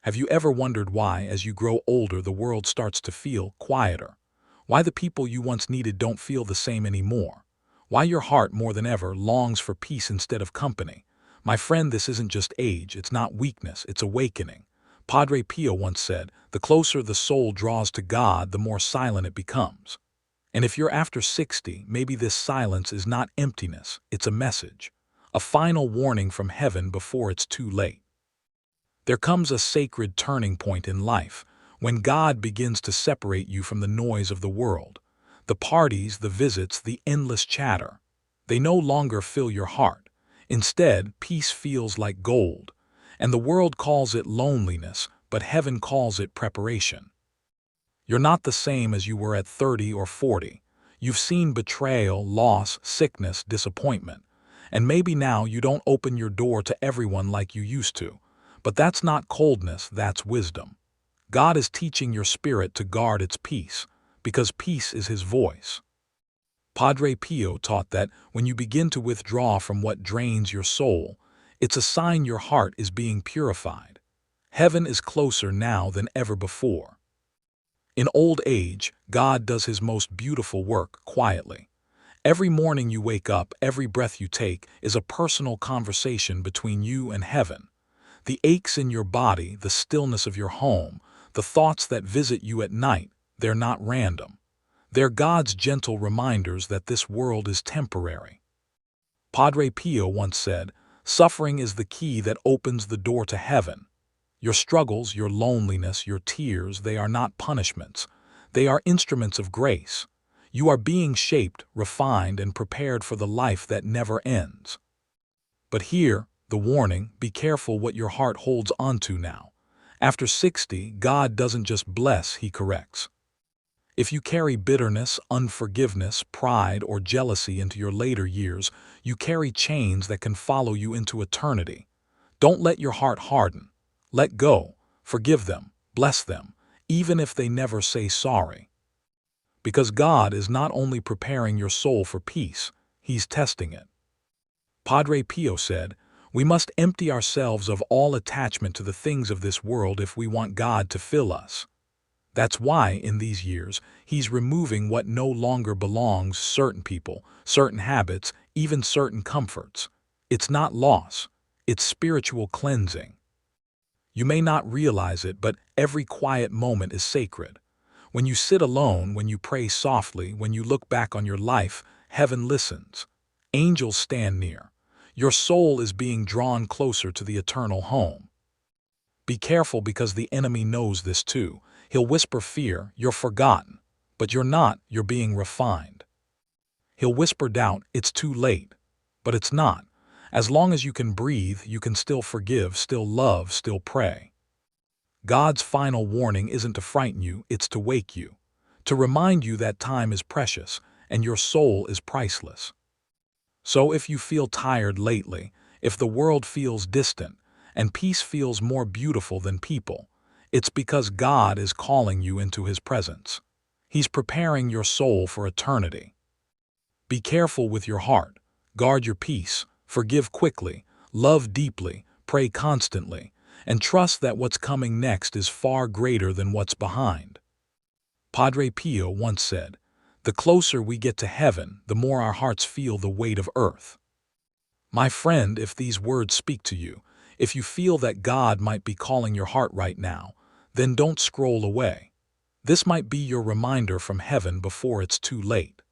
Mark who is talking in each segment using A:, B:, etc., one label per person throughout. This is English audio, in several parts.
A: Have you ever wondered why, as you grow older, the world starts to feel quieter? Why the people you once needed don't feel the same anymore? Why your heart, more than ever, longs for peace instead of company? My friend, this isn't just age, it's not weakness, it's awakening. Padre Pio once said, "The closer the soul draws to God, the more silent it becomes." And if you're after 60, maybe this silence is not emptiness, it's a message. A final warning from heaven before it's too late. There comes a sacred turning point in life, when God begins to separate you from the noise of the world. The parties, the visits, the endless chatter. They no longer fill your heart. Instead, peace feels like gold. And the world calls it loneliness, but heaven calls it preparation. You're not the same as you were at 30 or 40. You've seen betrayal, loss, sickness, disappointment. And maybe now you don't open your door to everyone like you used to. But that's not coldness, that's wisdom. God is teaching your spirit to guard its peace, because peace is His voice. Padre Pio taught that when you begin to withdraw from what drains your soul, it's a sign your heart is being purified. Heaven is closer now than ever before. In old age, God does His most beautiful work quietly. Every morning you wake up, every breath you take is a personal conversation between you and heaven. The aches in your body, the stillness of your home, the thoughts that visit you at night, they're not random. They're God's gentle reminders that this world is temporary. Padre Pio once said, "Suffering is the key that opens the door to heaven." Your struggles, your loneliness, your tears, they are not punishments. They are instruments of grace. You are being shaped, refined, and prepared for the life that never ends. But here, the warning, be careful what your heart holds onto now. After 60, God doesn't just bless, He corrects. If you carry bitterness, unforgiveness, pride, or jealousy into your later years, you carry chains that can follow you into eternity. Don't let your heart harden. Let go, forgive them, bless them, even if they never say sorry. Because God is not only preparing your soul for peace, He's testing it. Padre Pio said, "We must empty ourselves of all attachment to the things of this world if we want God to fill us." That's why, in these years, He's removing what no longer belongs, certain people, certain habits, even certain comforts. It's not loss, it's spiritual cleansing. You may not realize it, but every quiet moment is sacred. When you sit alone, when you pray softly, when you look back on your life, heaven listens. Angels stand near. Your soul is being drawn closer to the eternal home. Be careful, because the enemy knows this too. He'll whisper fear, "You're forgotten." But you're not, you're being refined. He'll whisper doubt, "It's too late." But it's not. As long as you can breathe, you can still forgive, still love, still pray. God's final warning isn't to frighten you, it's to wake you. To remind you that time is precious, and your soul is priceless. So if you feel tired lately, if the world feels distant, and peace feels more beautiful than people, it's because God is calling you into His presence. He's preparing your soul for eternity. Be careful with your heart. Guard your peace. Forgive quickly. Love deeply. Pray constantly. And trust that what's coming next is far greater than what's behind. Padre Pio once said, "The closer we get to heaven, the more our hearts feel the weight of earth." My friend, if these words speak to you, if you feel that God might be calling your heart right now, then don't scroll away. This might be your reminder from heaven before it's too late.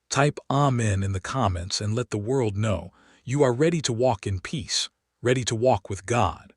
A: Type Amen in the comments and let the world know you are ready to walk in peace, ready to walk with God.